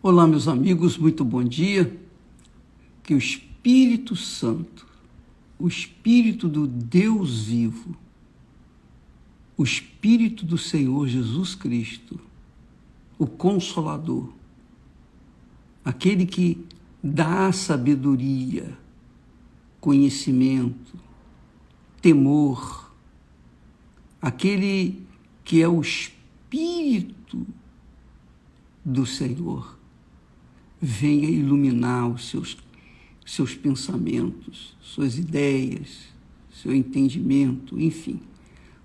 Olá, meus amigos, muito bom dia. Que o Espírito Santo, o Espírito do Deus vivo, o Espírito do Senhor Jesus Cristo, o Consolador, aquele que dá sabedoria, conhecimento, temor, aquele que é o Espírito do Senhor, venha iluminar os seus pensamentos, suas ideias, seu entendimento, enfim,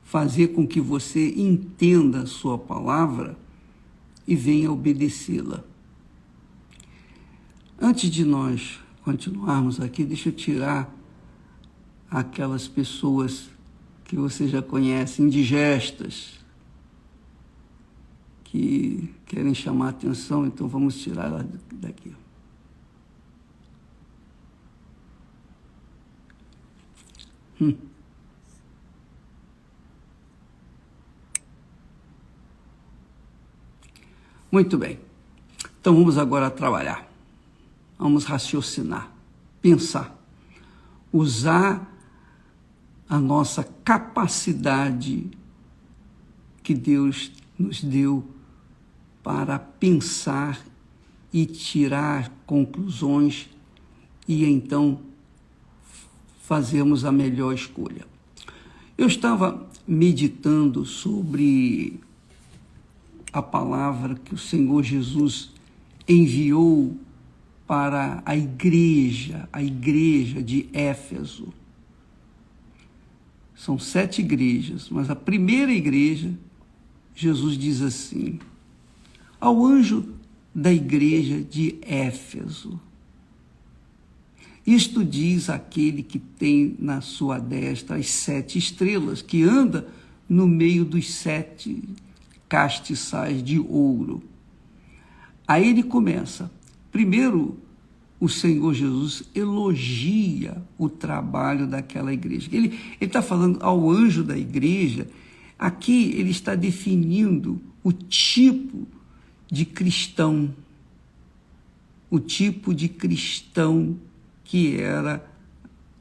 fazer com que você entenda a sua palavra e venha obedecê-la. Antes de nós continuarmos aqui, deixa eu tirar aquelas pessoas que você já conhece, indigestas, que querem chamar a atenção, então vamos tirar ela daqui. Muito bem. Então vamos agora trabalhar. Vamos raciocinar, pensar, usar a nossa capacidade que Deus nos deu para pensar e tirar conclusões e então fazermos a melhor escolha. Eu estava meditando sobre a palavra que o Senhor Jesus enviou para a igreja de Éfeso. São 7 igrejas, mas a primeira igreja, Jesus diz assim: ao anjo da igreja de Éfeso, isto diz aquele que tem na sua destra as 7 estrelas, que anda no meio dos 7 castiçais de ouro. Aí ele começa. Primeiro, o Senhor Jesus elogia o trabalho daquela igreja. Ele está falando ao anjo da igreja. Aqui ele está definindo o tipo de cristão, o tipo de cristão que era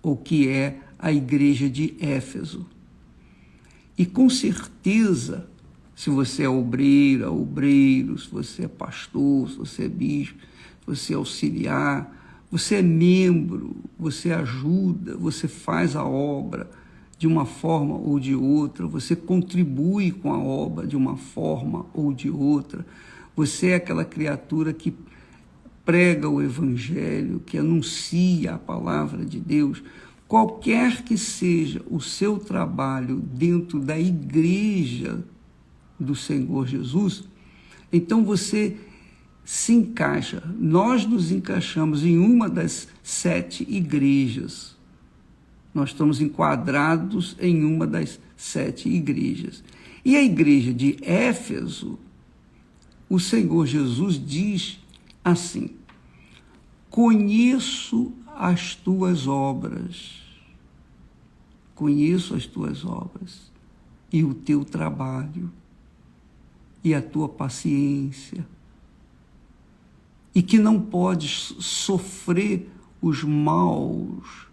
ou que é a igreja de Éfeso. E com certeza, se você é obreira, obreiro, se você é pastor, se você é bispo, se você é auxiliar, você é membro, você ajuda, você faz a obra de uma forma ou de outra, você contribui com a obra de uma forma ou de outra, você é aquela criatura que prega o Evangelho, que anuncia a palavra de Deus. Qualquer que seja o seu trabalho dentro da igreja do Senhor Jesus, então você se encaixa. Nós nos encaixamos em uma das 7 igrejas. Nós estamos enquadrados em uma das 7 igrejas. E a igreja de Éfeso, o Senhor Jesus diz assim: conheço as tuas obras, conheço as tuas obras e o teu trabalho e a tua paciência, e que não podes sofrer os maus,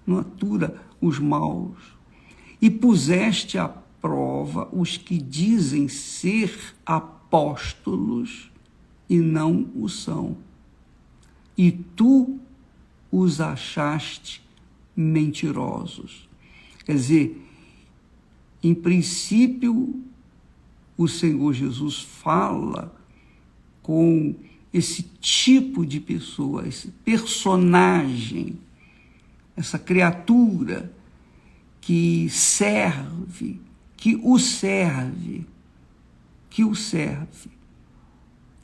não atura os maus, e puseste à prova os que dizem ser apóstolos e não o são, e tu os achaste mentirosos. Quer dizer, em princípio, o Senhor Jesus fala com esse tipo de pessoa, esse personagem, essa criatura que serve, que o serve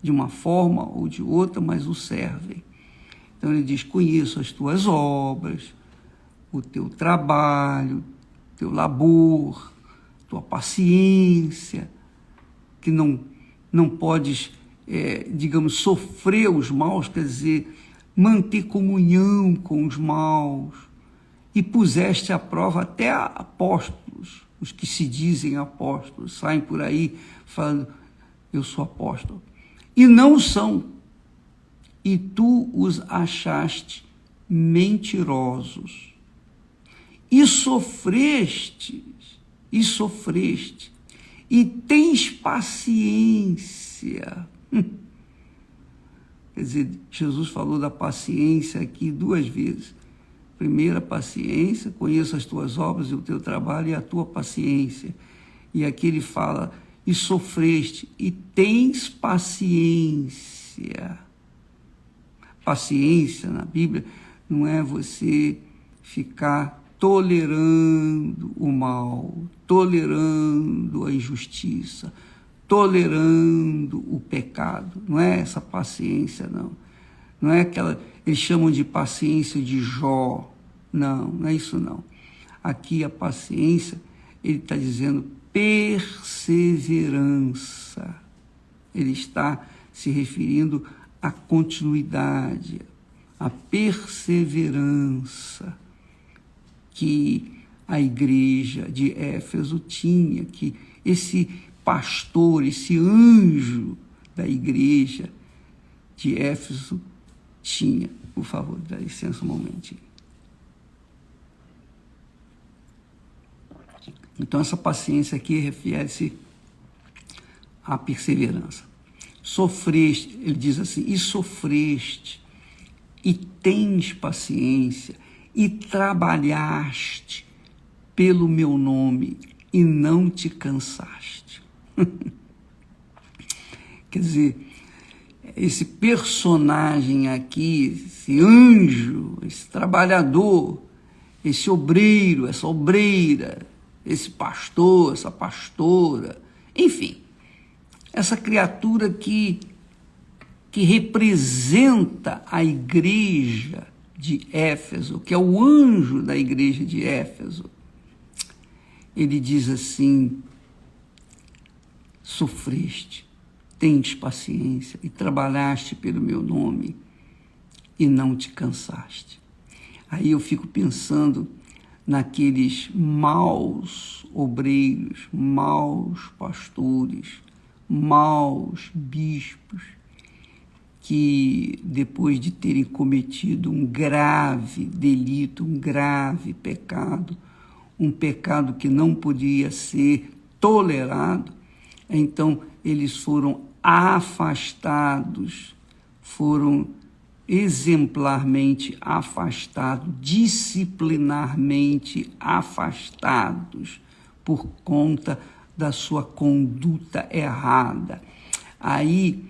de uma forma ou de outra, mas o serve. Então ele diz: conheço as tuas obras, o teu trabalho, teu labor, tua paciência, que não podes, digamos, sofrer os maus, quer dizer, manter comunhão com os maus, e puseste à prova até apóstolos, os que se dizem apóstolos, saem por aí falando: eu sou apóstolo. E não são. E tu os achaste mentirosos. E sofreste, e tens paciência. Quer dizer, Jesus falou da paciência aqui 2 vezes. Primeiro, a paciência, conheço as tuas obras e o teu trabalho e a tua paciência. E aqui ele fala, e sofreste, e tens paciência. Paciência na Bíblia não é você ficar tolerando o mal, tolerando a injustiça, tolerando o pecado. Não é essa paciência, não. Não é aquela, eles chamam de paciência de Jó. Não, não é isso não. Aqui a paciência, ele está dizendo perseverança. Ele está se referindo à continuidade, à perseverança que a igreja de Éfeso tinha, que esse pastor, esse anjo da igreja de Éfeso tinha. Por favor, dá licença um momentinho. Então, essa paciência aqui refere-se à perseverança. Sofreste, ele diz assim, e sofreste, e tens paciência, e trabalhaste pelo meu nome, e não te cansaste. Quer dizer, esse personagem aqui, esse anjo, esse trabalhador, esse obreiro, essa obreira, esse pastor, essa pastora, enfim, essa criatura que representa a igreja de Éfeso, que é o anjo da igreja de Éfeso, ele diz assim, sofreste, tens paciência e trabalhaste pelo meu nome e não te cansaste. Aí eu fico pensando naqueles maus obreiros, maus pastores, maus bispos, que depois de terem cometido um grave delito, um grave pecado, um pecado que não podia ser tolerado, então eles foram afastados, foram exemplarmente afastados, disciplinarmente afastados por conta da sua conduta errada. Aí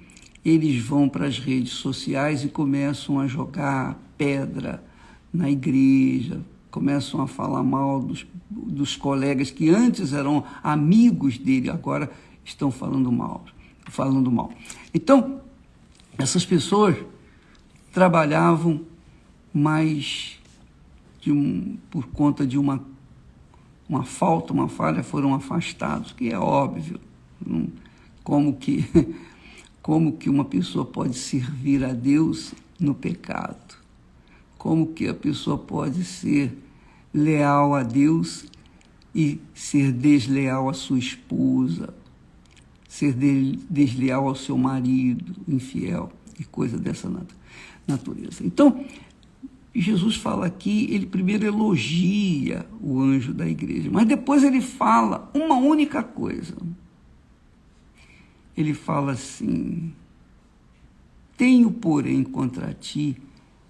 eles vão para as redes sociais e começam a jogar pedra na igreja, começam a falar mal dos colegas que antes eram amigos dele, agora estão falando mal. Então, essas pessoas trabalhavam, mas por conta de uma falta, uma falha, foram afastados, que é óbvio. Como que uma pessoa pode servir a Deus no pecado? Como que a pessoa pode ser leal a Deus e ser desleal à sua esposa, ser desleal ao seu marido, infiel, e coisa dessa natureza. Então, Jesus fala aqui, ele primeiro elogia o anjo da igreja, mas depois ele fala uma única coisa. Ele fala assim, tenho, porém, contra ti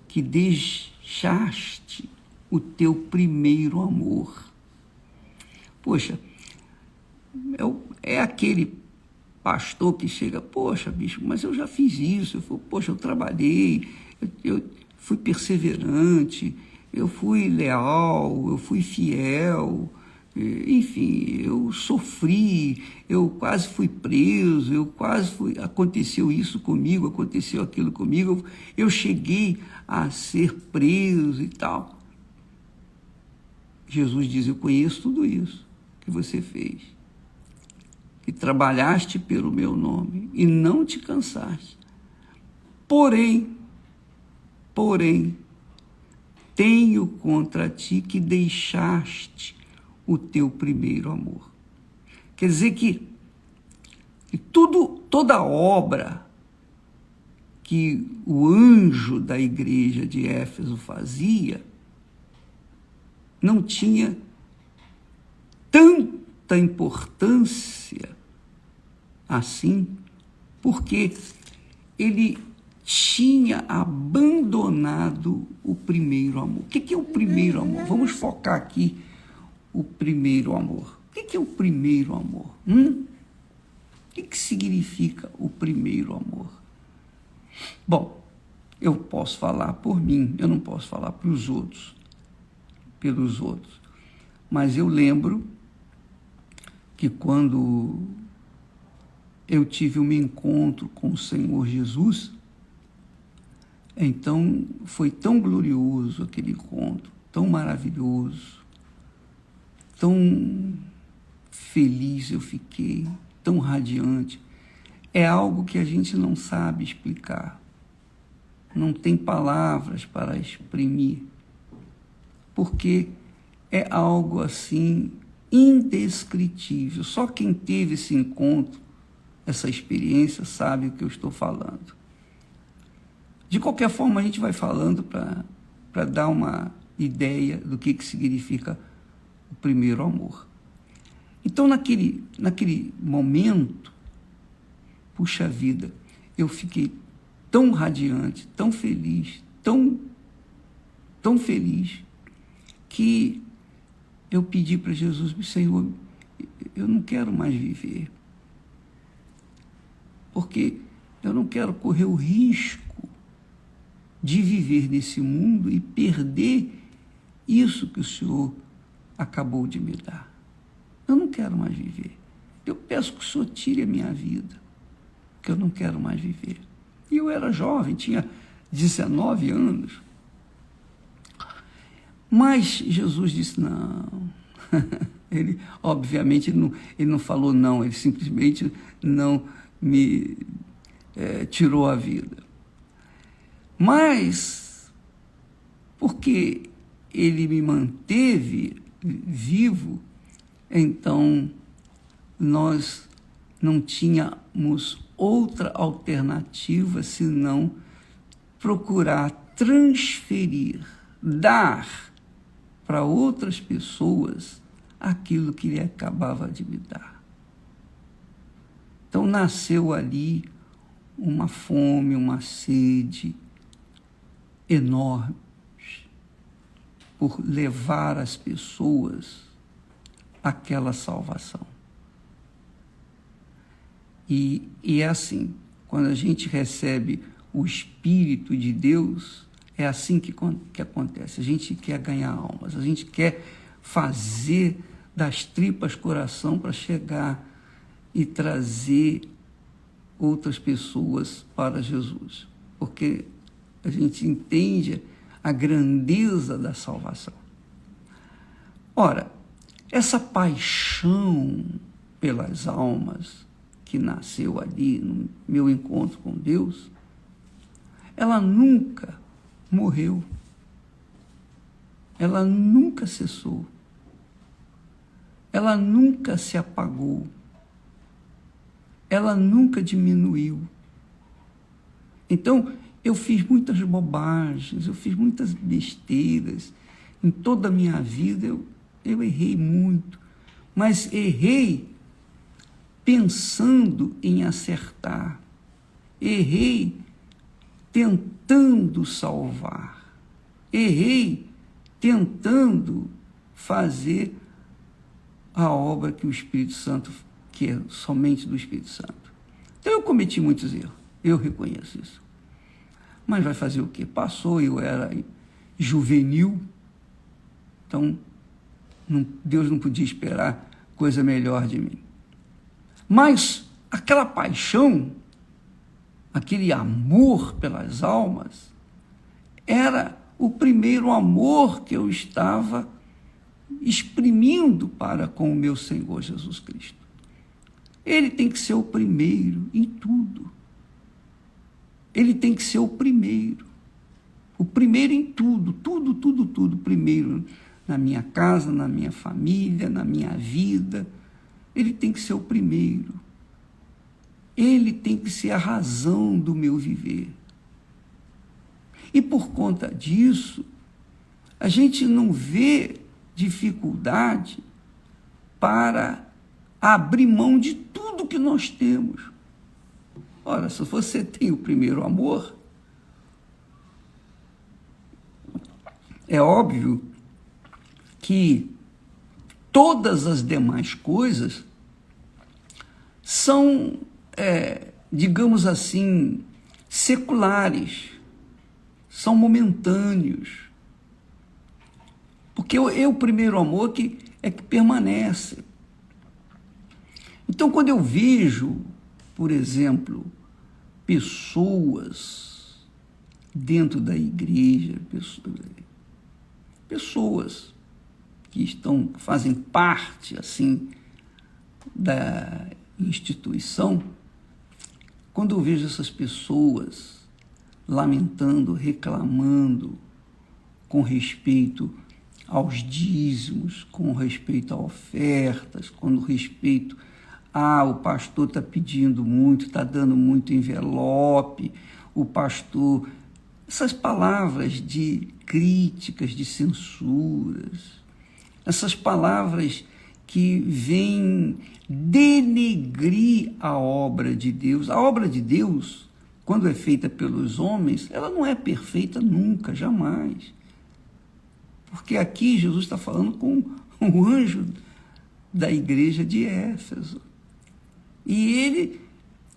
que deixaste o teu primeiro amor. Poxa, é aquele pastor que chega, poxa, bicho, mas eu já fiz isso, eu trabalhei, eu fui perseverante, eu fui leal, eu fui fiel, enfim, eu sofri, eu quase fui preso, aconteceu isso comigo, aconteceu aquilo comigo, eu cheguei a ser preso e tal. Jesus diz, eu conheço tudo isso que você fez, que trabalhaste pelo meu nome e não te cansaste. Porém, tenho contra ti que deixaste o teu primeiro amor. Quer dizer que E toda obra que o anjo da igreja de Éfeso fazia não tinha tanta importância assim, porque ele tinha abandonado o primeiro amor. O que é o primeiro amor? Vamos focar aqui o primeiro amor. O que é o primeiro amor? O que significa o primeiro amor? Bom, eu posso falar por mim, eu não posso falar pelos outros, mas eu lembro que quando eu tive um encontro com o Senhor Jesus, então foi tão glorioso aquele encontro, tão maravilhoso, tão feliz eu fiquei, tão radiante. É algo que a gente não sabe explicar, não tem palavras para exprimir, porque é algo assim indescritível. Só quem teve esse encontro, essa experiência, sabe o que eu estou falando. De qualquer forma, a gente vai falando para dar uma ideia do que significa o primeiro amor. Então, naquele momento, puxa vida, eu fiquei tão radiante, tão feliz, tão feliz, que eu pedi para Jesus: Senhor, eu não quero mais viver, porque eu não quero correr o risco de viver nesse mundo e perder isso que o Senhor acabou de me dar. Eu não quero mais viver. Eu peço que o Senhor tire a minha vida, que eu não quero mais viver. E eu era jovem, tinha 19 anos. Mas Jesus disse não. Ele, obviamente, ele não falou não, ele simplesmente não me tirou a vida. Mas, porque ele me manteve vivo, então nós não tínhamos outra alternativa senão procurar transferir, dar para outras pessoas aquilo que ele acabava de me dar. Então nasceu ali uma fome, uma sede enorme por levar as pessoas àquela salvação. E é assim, quando a gente recebe o Espírito de Deus, é assim que acontece. A gente quer ganhar almas, a gente quer fazer das tripas coração para chegar e trazer outras pessoas para Jesus, porque a gente entende a grandeza da salvação. Ora, essa paixão pelas almas que nasceu ali no meu encontro com Deus, ela nunca morreu, ela nunca cessou, ela nunca se apagou, ela nunca diminuiu. Então, eu fiz muitas bobagens, eu fiz muitas besteiras. Em toda a minha vida eu errei muito, mas errei pensando em acertar. Errei tentando salvar. Errei tentando fazer a obra que o Espírito Santo, que é somente do Espírito Santo. Então eu cometi muitos erros, eu reconheço isso. Mas vai fazer o quê? Passou, eu era juvenil, então Deus não podia esperar coisa melhor de mim. Mas aquela paixão, aquele amor pelas almas, era o primeiro amor que eu estava exprimindo para com o meu Senhor Jesus Cristo. Ele tem que ser o primeiro em tudo. Ele tem que ser o primeiro em tudo, tudo, primeiro na minha casa, na minha família, na minha vida. Ele tem que ser o primeiro. Ele tem que ser a razão do meu viver. E por conta disso, a gente não vê dificuldade para abrir mão de tudo que nós temos. Ora, se você tem o primeiro amor, é óbvio que todas as demais coisas são, digamos assim, seculares, são momentâneos. Porque é o primeiro amor que permanece. Então, quando eu vejo, por exemplo, pessoas dentro da igreja, pessoas que fazem parte, assim, da instituição, quando eu vejo essas pessoas lamentando, reclamando com respeito aos dízimos, com respeito a ofertas, com respeito o pastor está pedindo muito, está dando muito envelope, o pastor... Essas palavras de críticas, de censuras, essas palavras que vêm denegrir a obra de Deus. A obra de Deus, quando é feita pelos homens, ela não é perfeita nunca, jamais. Porque aqui Jesus está falando com o anjo da igreja de Éfeso. E ele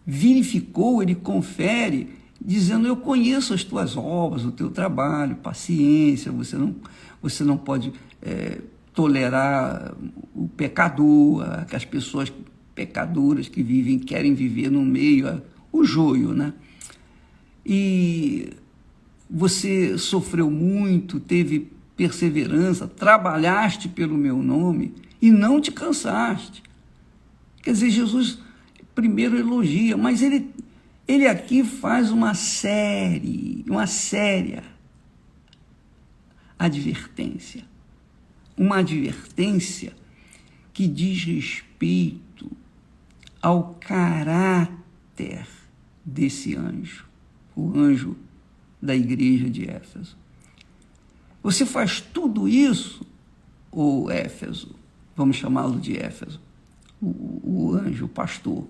verificou, ele confere, dizendo: eu conheço as tuas obras, o teu trabalho, paciência, você não pode tolerar o pecador, as pessoas pecadoras que querem viver no meio, o joio, né? E você sofreu muito, teve perseverança, trabalhaste pelo meu nome e não te cansaste. Quer dizer, Jesus primeiro elogia, mas ele aqui faz uma séria advertência. Uma advertência que diz respeito ao caráter desse anjo, o anjo da igreja de Éfeso. Você faz tudo isso, ô Éfeso, vamos chamá-lo de Éfeso, o anjo, o pastor,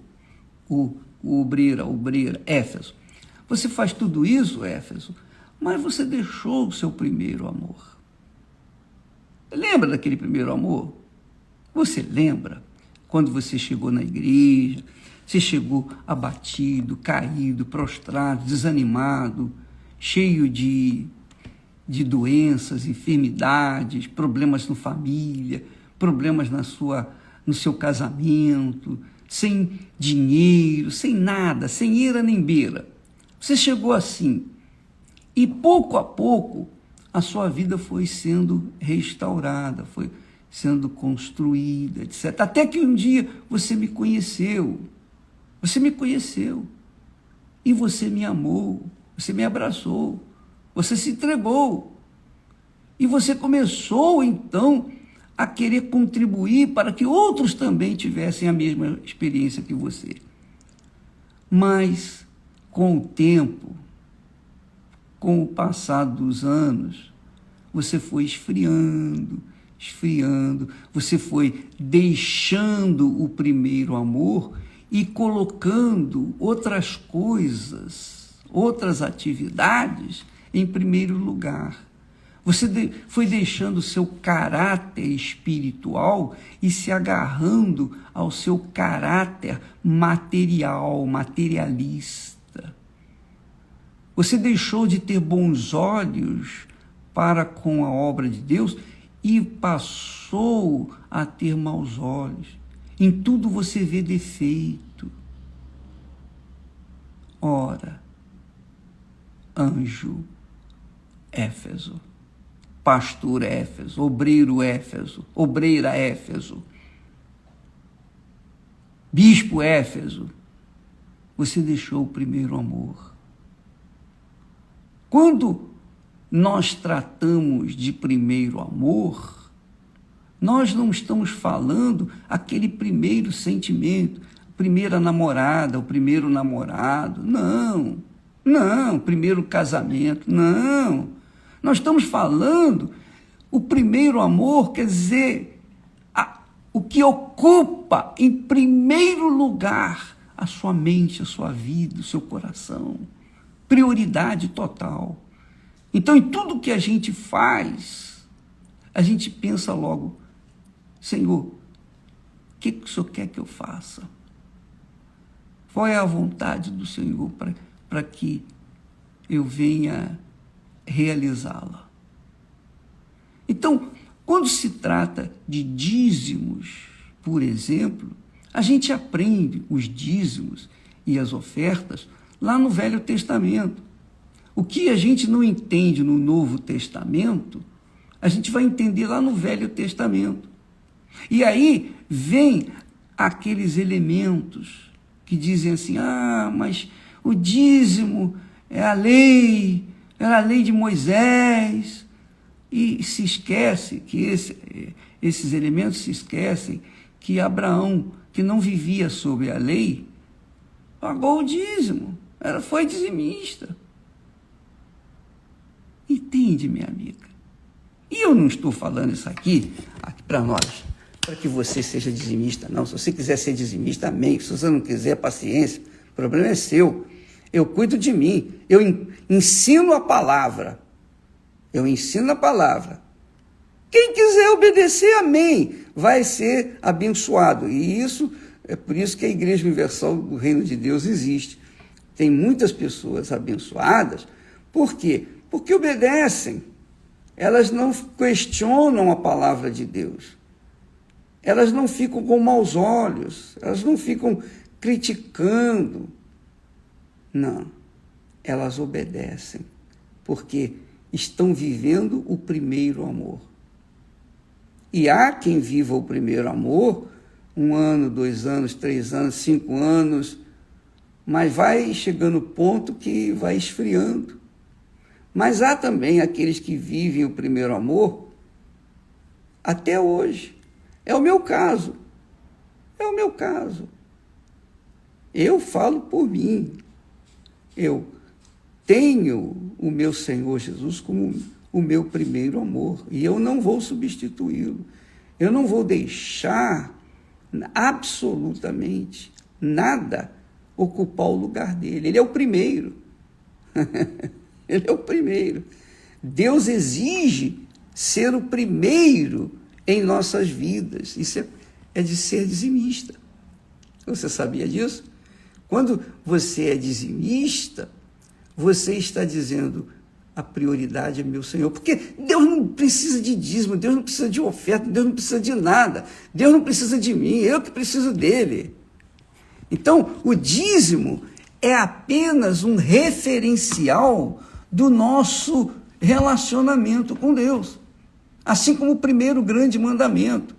o obreira, Éfeso. Você faz tudo isso, Éfeso, mas você deixou o seu primeiro amor. Lembra daquele primeiro amor? Você lembra quando você chegou na igreja, você chegou abatido, caído, prostrado, desanimado, cheio de doenças, enfermidades, problemas na família, problemas no seu casamento, sem dinheiro, sem nada, sem ira nem beira. Você chegou assim, e pouco a pouco a sua vida foi sendo restaurada, foi sendo construída, etc. Até que um dia você me conheceu, e você me amou, você me abraçou, você se entregou, e você começou então a querer contribuir para que outros também tivessem a mesma experiência que você. Mas, com o tempo, com o passar dos anos, você foi esfriando, você foi deixando o primeiro amor e colocando outras coisas, outras atividades em primeiro lugar. Você foi deixando o seu caráter espiritual e se agarrando ao seu caráter materialista. Você deixou de ter bons olhos para com a obra de Deus e passou a ter maus olhos. Em tudo você vê defeito. Ora, anjo Éfeso, pastor Éfeso, obreiro Éfeso, obreira Éfeso, bispo Éfeso, você deixou o primeiro amor. Quando nós tratamos de primeiro amor, nós não estamos falando aquele primeiro sentimento, primeira namorada, o primeiro namorado. Não, não, primeiro casamento, não. Nós estamos falando, o primeiro amor quer dizer o que ocupa em primeiro lugar a sua mente, a sua vida, o seu coração. Prioridade total. Então, em tudo que a gente faz, a gente pensa logo, Senhor, o que o Senhor quer que eu faça? Qual é a vontade do Senhor para que eu venha realizá-la? Então, quando se trata de dízimos, por exemplo, a gente aprende os dízimos e as ofertas lá no Velho Testamento. O que a gente não entende no Novo Testamento, a gente vai entender lá no Velho Testamento. E aí vem aqueles elementos que dizem assim, mas o dízimo é a lei, era a lei de Moisés, e se esquece que esses elementos se esquecem que Abraão, que não vivia sob a lei, pagou o dízimo, foi dizimista. Entende, minha amiga? E eu não estou falando isso aqui para nós, para que você seja dizimista, não. Se você quiser ser dizimista, amém. Se você não quiser, paciência, o problema é seu. Eu cuido de mim, eu ensino a palavra. Quem quiser obedecer, amém, vai ser abençoado. E isso é por isso que a Igreja Universal do Reino de Deus existe. Tem muitas pessoas abençoadas. Por quê? Porque obedecem. Elas não questionam a palavra de Deus. Elas não ficam com maus olhos. Elas não ficam criticando. Não. Elas obedecem. Porque estão vivendo o primeiro amor. E há quem viva o primeiro amor 1 ano, 2 anos, 3 anos, 5 anos, mas vai chegando o ponto que vai esfriando. Mas há também aqueles que vivem o primeiro amor até hoje. É o meu caso. Eu falo por mim. Eu tenho o meu Senhor Jesus como o meu primeiro amor, e eu não vou substituí-lo. Eu não vou deixar absolutamente nada ocupar o lugar dele. Ele é o primeiro. Ele é o primeiro. Deus exige ser o primeiro em nossas vidas. Isso é de ser dizimista. Você sabia disso? Quando você é dizimista, você está dizendo, a prioridade é meu Senhor. Porque Deus não precisa de dízimo, Deus não precisa de oferta, Deus não precisa de nada. Deus não precisa de mim, eu que preciso dele. Então, o dízimo é apenas um referencial do nosso relacionamento com Deus. Assim como o primeiro grande mandamento.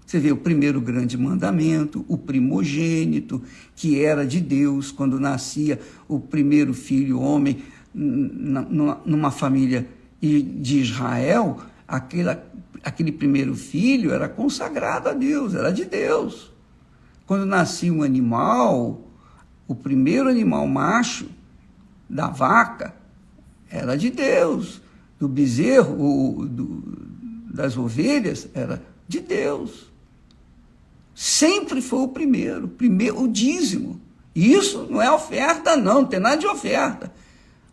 Você vê o primeiro grande mandamento, o primogênito, que era de Deus, quando nascia o primeiro filho homem numa família de Israel, aquele primeiro filho era consagrado a Deus, era de Deus. Quando nascia um animal, o primeiro animal macho da vaca era de Deus, do bezerro, das ovelhas era de Deus. Sempre foi o primeiro, o dízimo. Isso não é oferta, não tem nada de oferta.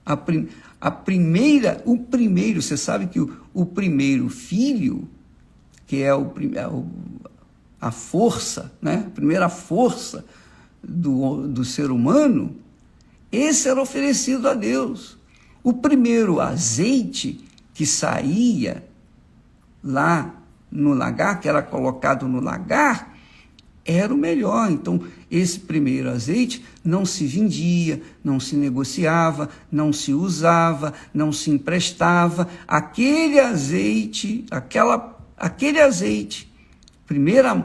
O primeiro, você sabe que o primeiro filho, que é a força, né? A primeira força do ser humano, esse era oferecido a Deus. O primeiro azeite que saía lá no lagar, que era colocado no lagar, era o melhor. Então, esse primeiro azeite não se vendia, não se negociava, não se usava, não se emprestava. Aquele azeite, primeira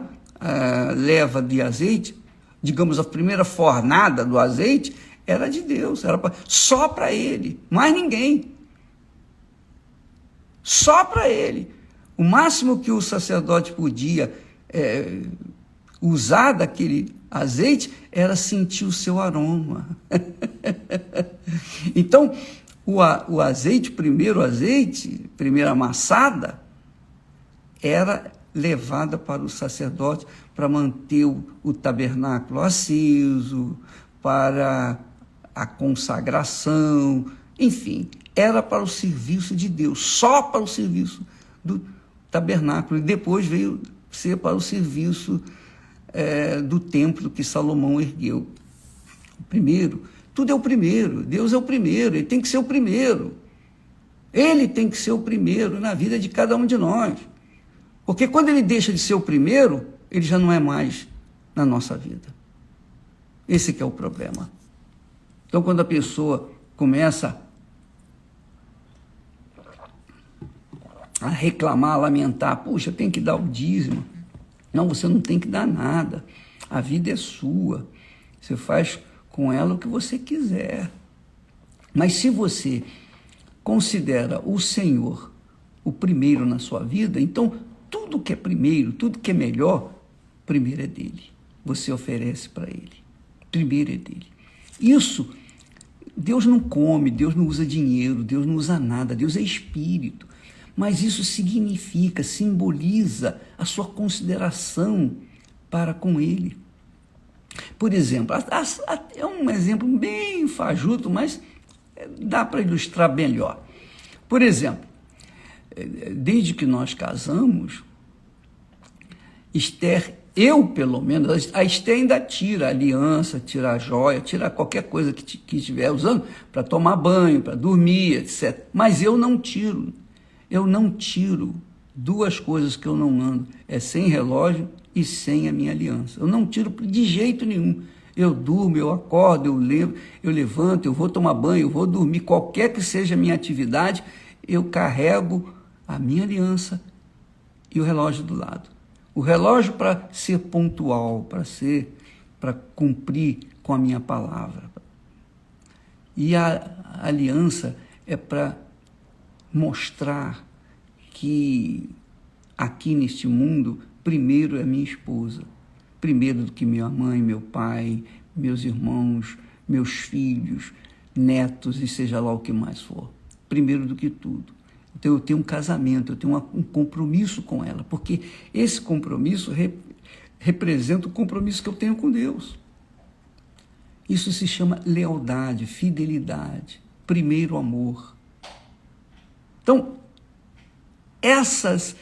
leva de azeite, digamos, a primeira fornada do azeite, era de Deus, era só para ele, mais ninguém. Só para ele. O máximo que o sacerdote podia usar daquele azeite era sentir o seu aroma. Então, o azeite, primeira amassada, era levada para o sacerdote para manter o tabernáculo aceso, para a consagração, enfim, era para o serviço de Deus, só para o serviço do tabernáculo, e depois veio ser para o serviço do templo que Salomão ergueu. O primeiro, tudo é o primeiro, Deus é o primeiro, Ele tem que ser o primeiro. Ele tem que ser o primeiro na vida de cada um de nós. Porque quando Ele deixa de ser o primeiro, Ele já não é mais na nossa vida. Esse que é o problema. Então, quando a pessoa começa a reclamar, a lamentar, puxa, eu tenho que dar o dízimo. Não, você não tem que dar nada. A vida é sua. Você faz com ela o que você quiser. Mas se você considera o Senhor o primeiro na sua vida, então tudo que é primeiro, tudo que é melhor, primeiro é dele. Você oferece para ele. Primeiro é dele. Isso, Deus não come, Deus não usa dinheiro, Deus não usa nada, Deus é espírito. Mas isso significa, simboliza a sua consideração para com ele. Por exemplo, é um exemplo bem fajuto, mas dá para ilustrar melhor. Por exemplo, desde que nós casamos, Esther, eu pelo menos, a Esther ainda tira a aliança, tira a joia, tira qualquer coisa que estiver usando para tomar banho, para dormir, etc. Mas eu não tiro. Eu não tiro duas coisas que eu não ando, é sem relógio e sem a minha aliança. Eu não tiro de jeito nenhum. Eu durmo, eu acordo, eu levanto, eu vou tomar banho, eu vou dormir, qualquer que seja a minha atividade, eu carrego a minha aliança e o relógio do lado. O relógio para ser pontual, para cumprir com a minha palavra. E a aliança é para mostrar que aqui neste mundo, primeiro é minha esposa, primeiro do que minha mãe, meu pai, meus irmãos, meus filhos, netos e seja lá o que mais for. Primeiro do que tudo. Então eu tenho um casamento, eu tenho um compromisso com ela, porque esse compromisso representa o compromisso que eu tenho com Deus. Isso se chama lealdade, fidelidade, primeiro amor. Então, essas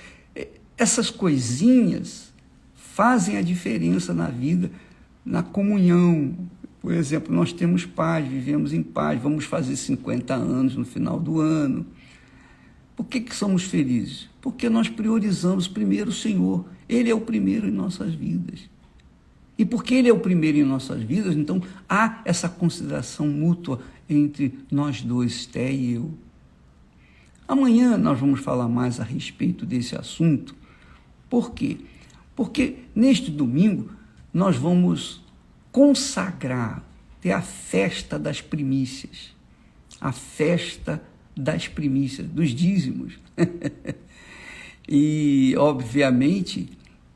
coisinhas fazem a diferença na vida, na comunhão. Por exemplo, nós temos paz, vivemos em paz, vamos fazer 50 anos no final do ano. Por que somos felizes? Porque nós priorizamos primeiro o Senhor. Ele é o primeiro em nossas vidas. E porque Ele é o primeiro em nossas vidas, então há essa consideração mútua entre nós dois, Esther e eu. Amanhã nós vamos falar mais a respeito desse assunto. Por quê? Porque neste domingo nós vamos consagrar, ter a festa das primícias. A festa das primícias, dos dízimos. E, obviamente,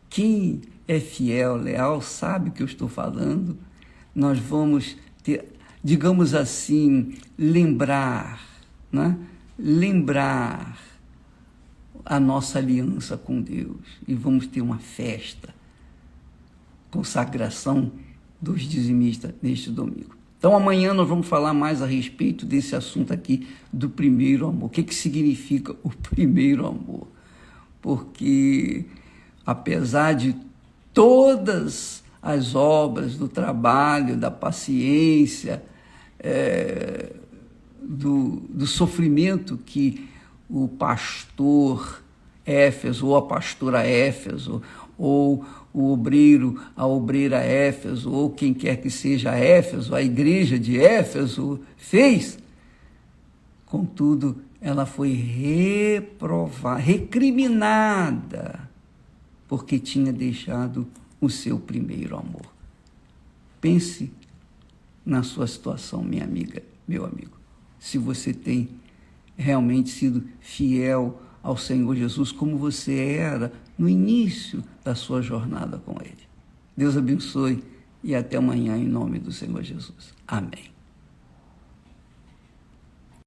quem é fiel, leal, sabe o que eu estou falando. Nós vamos ter, digamos assim, lembrar, né? Lembrar a nossa aliança com Deus e vamos ter uma festa, consagração dos dizimistas neste domingo. Então amanhã nós vamos falar mais a respeito desse assunto aqui do primeiro amor. O que significa o primeiro amor? Porque apesar de todas as obras do trabalho, da paciência, do sofrimento que o pastor Éfeso, ou a pastora Éfeso, ou o obreiro, a obreira Éfeso, ou quem quer que seja Éfeso, a igreja de Éfeso fez, contudo, ela foi reprovada, recriminada, porque tinha deixado o seu primeiro amor. Pense na sua situação, minha amiga, meu amigo. Se você tem realmente sido fiel ao Senhor Jesus como você era no início da sua jornada com Ele. Deus abençoe e até amanhã, em nome do Senhor Jesus. Amém.